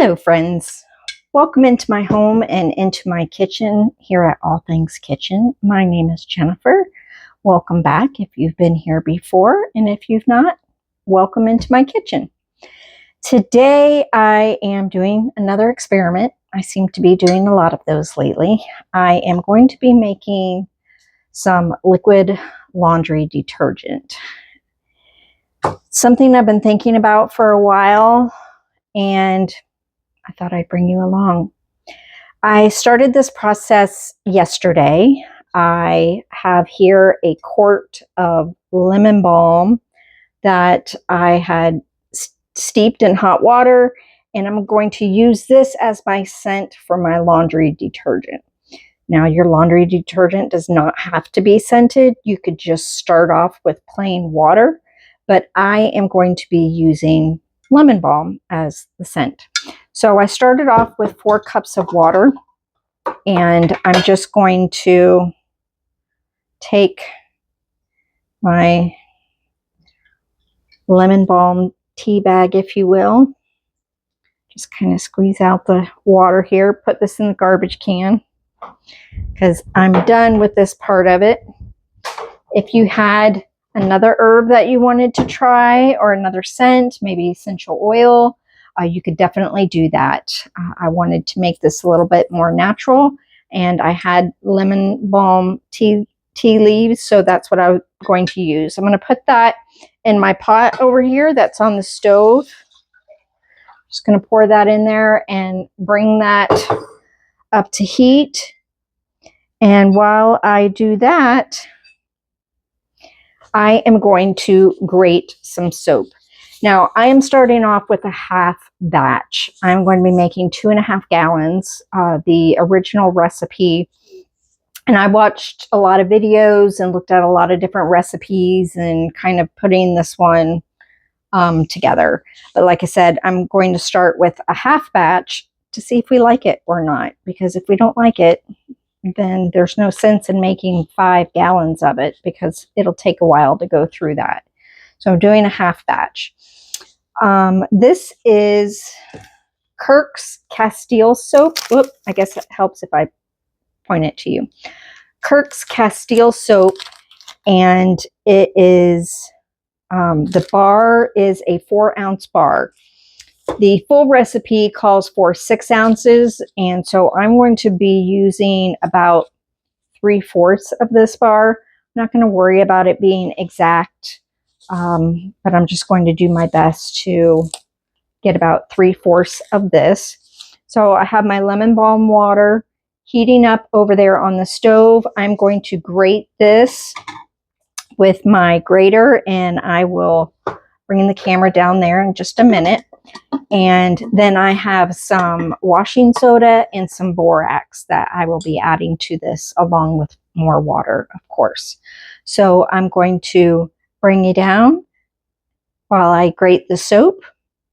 Hello friends, welcome into my home and into my kitchen here at All Things Kitchen. My name is Jennifer. Welcome back if you've been here before, and if you've not, welcome into my kitchen. Today I am doing another experiment. I seem to be doing a lot of those lately. I am going to be making some liquid laundry detergent. Something I've been thinking about for a while, and I thought I'd bring you along. I started this process yesterday. I have here a quart of lemon balm that I had steeped in hot water, and I'm going to use this as my scent for my laundry detergent. Now, your laundry detergent does not have to be scented. You could just start off with plain water, but I am going to be using lemon balm as the scent. So I started off with 4 cups of water, and I'm just going to take my lemon balm tea bag, if you will. Just kind of squeeze out the water here, put this in the garbage can because I'm done with this part of it. If you had another herb that you wanted to try or another scent, maybe essential oil, you could definitely do that. I wanted to make this a little bit more natural, and I had lemon balm tea leaves, so that's what I'm going to use. I'm going to put that in my pot over here that's on the stove. Just going to pour that in there and bring that up to heat. And while I do that, I am going to grate some soap. Now, I am starting off with a half batch. I'm going to be making 2.5 gallons, the original recipe. And I watched a lot of videos and looked at a lot of different recipes and kind of putting this one together. But like I said, I'm going to start with a half batch to see if we like it or not. Because if we don't like it, then there's no sense in making 5 gallons of it because it'll take a while to go through that. So I'm doing a half batch. This is Kirk's Castille soap. Whoop, I guess it helps if I point it to you. Kirk's Castille soap, and it is, the bar is a 4-ounce bar. The full recipe calls for 6 ounces, and so I'm going to be using about 3/4 of this bar. I'm not going to worry about it being exact, but I'm just going to do my best to get about 3/4 of this. So I have my lemon balm water heating up over there on the stove. I'm going to grate this with my grater, and I will bring the camera down there in just a minute. And then I have some washing soda and some borax that I will be adding to this, along with more water, of course. So I'm going to bring you down while I grate the soap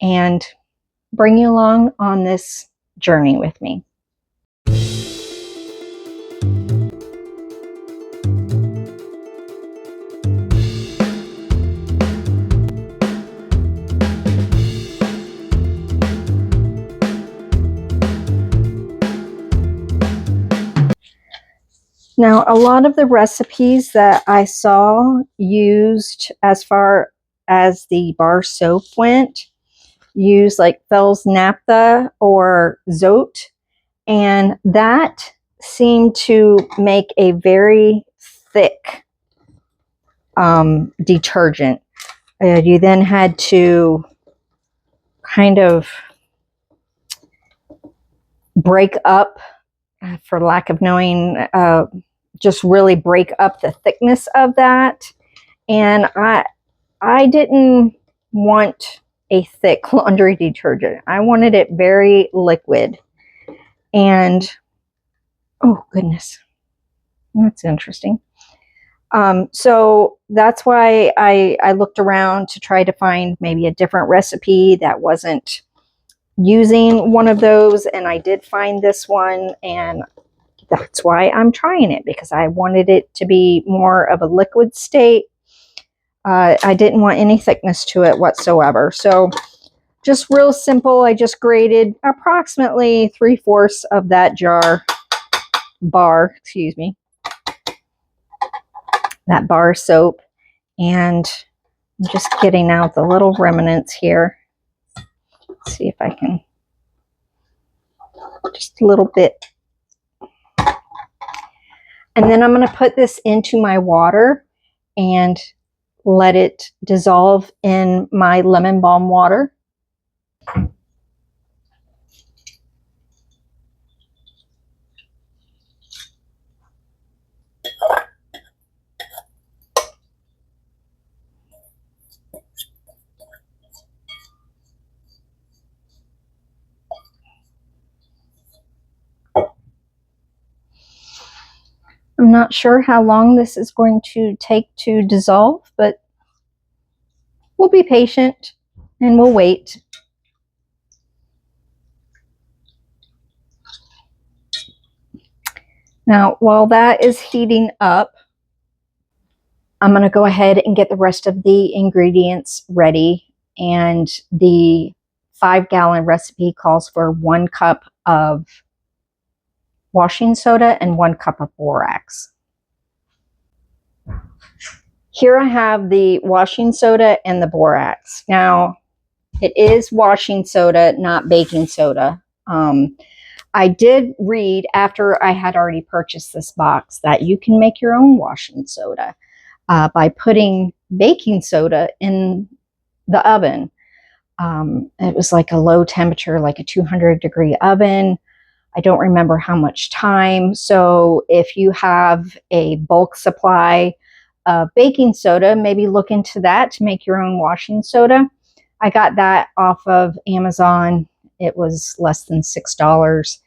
and bring you along on this journey with me. Now, a lot of the recipes that I saw used, as far as the bar soap went, use like Fell's Naphtha or Zote, and that seemed to make a very thick detergent. You then had to kind of break up, for lack of knowing, just really break up the thickness of that. And I didn't want a thick laundry detergent. I wanted it very liquid. And, oh goodness, that's interesting. So that's why I looked around to try to find maybe a different recipe that wasn't using one of those, and I did find this one, and that's why I'm trying it, because I wanted it to be more of a liquid state. I didn't want any thickness to it whatsoever. So just real simple. I just grated approximately 3/4 of that bar, excuse me, that bar soap. And I'm just getting out the little remnants here. Let's see if I can, just a little bit. And then I'm going to put this into my water and let it dissolve in my lemon balm water. I'm not sure how long this is going to take to dissolve, but we'll be patient and we'll wait. Now, while that is heating up, I'm going to go ahead and get the rest of the ingredients ready. And the 5-gallon recipe calls for 1 cup of washing soda and 1 cup of borax. Here I have the washing soda and the borax. Now, it is washing soda, not baking soda. I did read after I had already purchased this box that you can make your own washing soda by putting baking soda in the oven. It was like a low temperature, like a 200-degree oven. I don't remember how much time. So if you have a bulk supply of baking soda, maybe look into that to make your own washing soda. I got that off of Amazon. It was less than $6.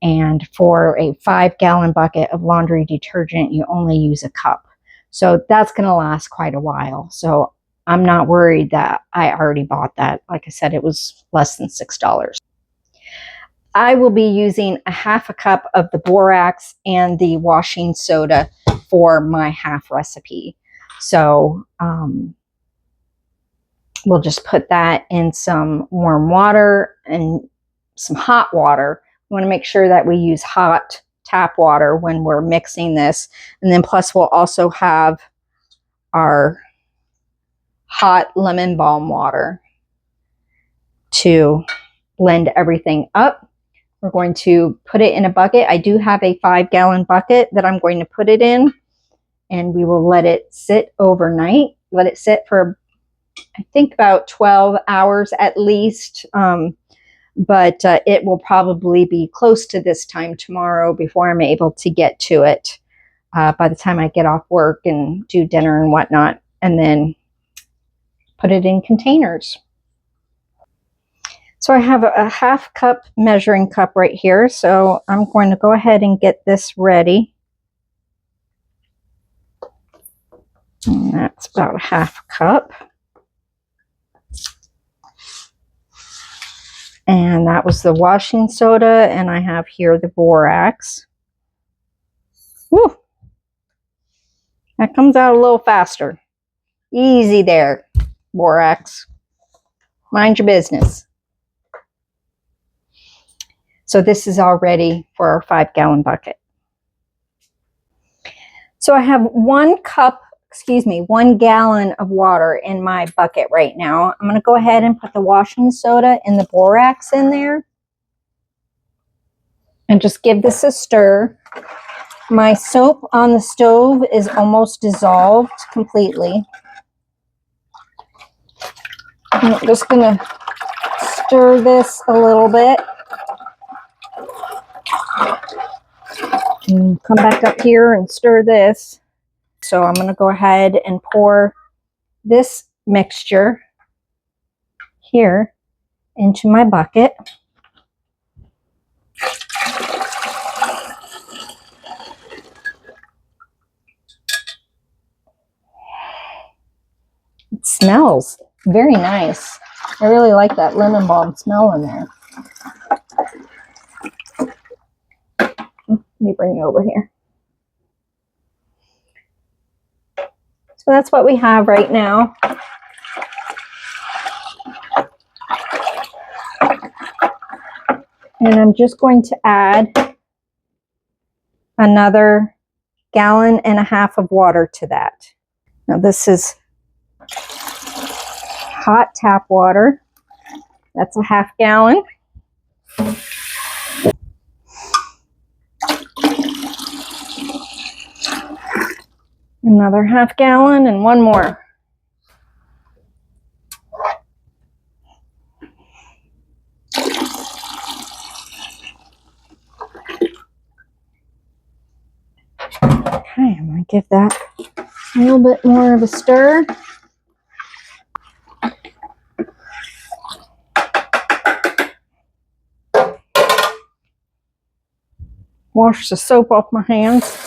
And for a 5-gallon bucket of laundry detergent, you only use a cup. So that's going to last quite a while. So I'm not worried that I already bought that. Like I said, it was less than $6. I will be using a 1/2 cup of the borax and the washing soda for my half recipe. So we'll just put that in some warm water and some hot water. We want to make sure that we use hot tap water when we're mixing this. And then plus we'll also have our hot lemon balm water to blend everything up. We're going to put it in a bucket. I do have a 5-gallon bucket that I'm going to put it in, and we will let it sit overnight. Let it sit for, I think, about 12 hours at least. But it will probably be close to this time tomorrow before I'm able to get to it by the time I get off work and do dinner and whatnot, and then put it in containers. So I have a 1/2 cup measuring cup right here. So I'm going to go ahead and get this ready. And that's about 1/2 cup. And that was the washing soda. And I have here the borax. Woo! That comes out a little faster. Easy there, borax. Mind your business. So this is all ready for our 5-gallon bucket. So I have 1 gallon of water in my bucket right now. I'm going to go ahead and put the washing soda and the borax in there. And just give this a stir. My soap on the stove is almost dissolved completely. I'm just going to stir this a little bit. And come back up here and stir this. So I'm going to go ahead and pour this mixture here into my bucket. It smells very nice. I really like that lemon balm smell in there. Let me bring you over here. So that's what we have right now. And I'm just going to add another 1.5 gallons of water to that. Now this is hot tap water. That's a 1/2 gallon. Another 1/2 gallon and one more. Okay, I'm going to give that a little bit more of a stir. Wash the soap off my hands.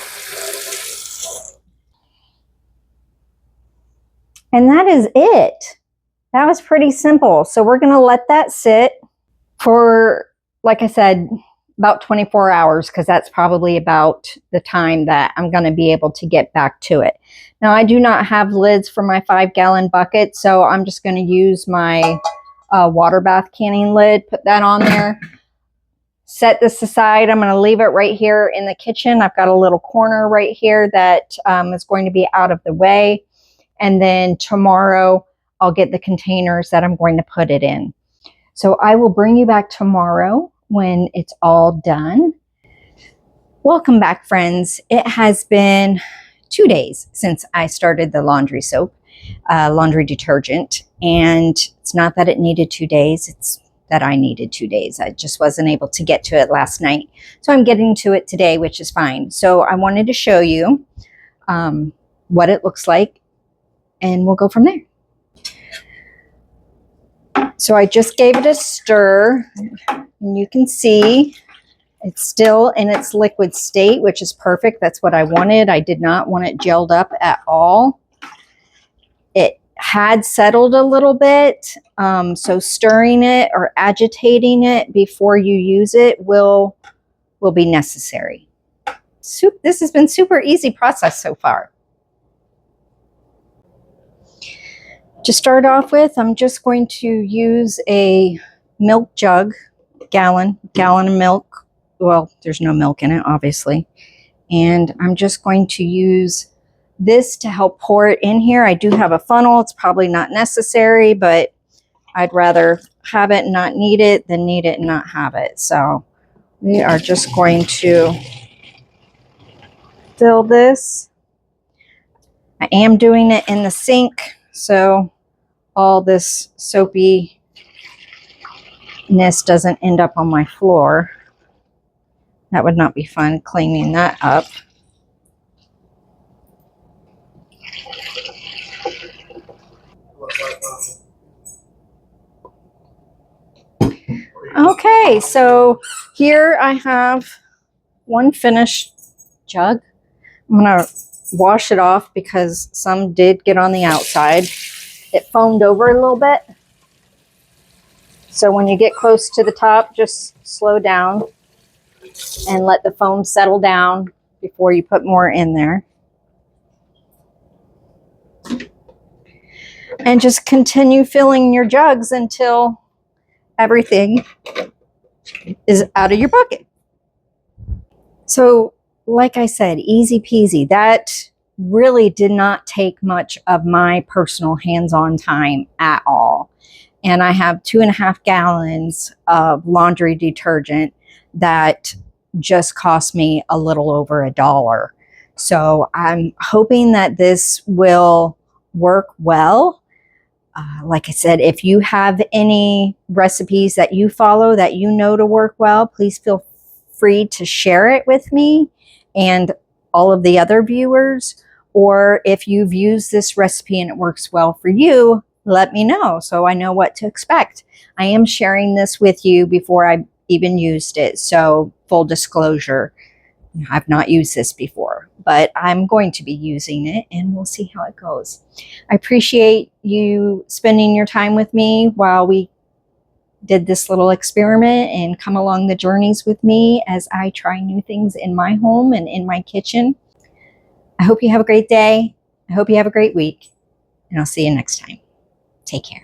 And that is it. That was pretty simple. So we're going to let that sit for, like I said, about 24 hours, because that's probably about the time that I'm going to be able to get back to it. Now, I do not have lids for my 5-gallon bucket, so I'm just going to use my water bath canning lid, put that on there, set this aside. I'm going to leave it right here in the kitchen. I've got a little corner right here that is going to be out of the way. And then tomorrow I'll get the containers that I'm going to put it in. So I will bring you back tomorrow when it's all done. Welcome back, friends. It has been 2 days since I started the laundry soap, laundry detergent. And it's not that it needed 2 days, it's that I needed 2 days. I just wasn't able to get to it last night. So I'm getting to it today, which is fine. So I wanted to show you what it looks like, and we'll go from there. So I just gave it a stir, and you can see it's still in its liquid state, which is perfect. That's what I wanted. I did not want it gelled up at all. It had settled a little bit, so stirring it or agitating it before you use it will be necessary. This has been super easy process so far. To start off with, I'm just going to use a milk jug, gallon of milk. Well, there's no milk in it, obviously. And I'm just going to use this to help pour it in here. I do have a funnel. It's probably not necessary, but I'd rather have it and not need it than need it and not have it. So we are just going to fill this. I am doing it in the sink, so all this soapiness doesn't end up on my floor. That would not be fun, cleaning that up. Okay, so here I have one finished jug. I'm gonna wash it off because some did get on the outside. It foamed over a little bit. So when you get close to the top, just slow down and let the foam settle down before you put more in there. And just continue filling your jugs until everything is out of your bucket. So, like I said, easy peasy. That really did not take much of my personal hands-on time at all. And I have 2.5 gallons of laundry detergent that just cost me a little over $1. So I'm hoping that this will work well. Like I said, if you have any recipes that you follow that you know to work well, please feel free to share it with me and all of the other viewers. Or if you've used this recipe and it works well for you, let me know so I know what to expect. I am sharing this with you before I even used it. So full disclosure, I've not used this before, but I'm going to be using it and we'll see how it goes. I appreciate you spending your time with me while we did this little experiment and come along the journeys with me as I try new things in my home and in my kitchen. I hope you have a great day. I hope you have a great week, and I'll see you next time. Take care.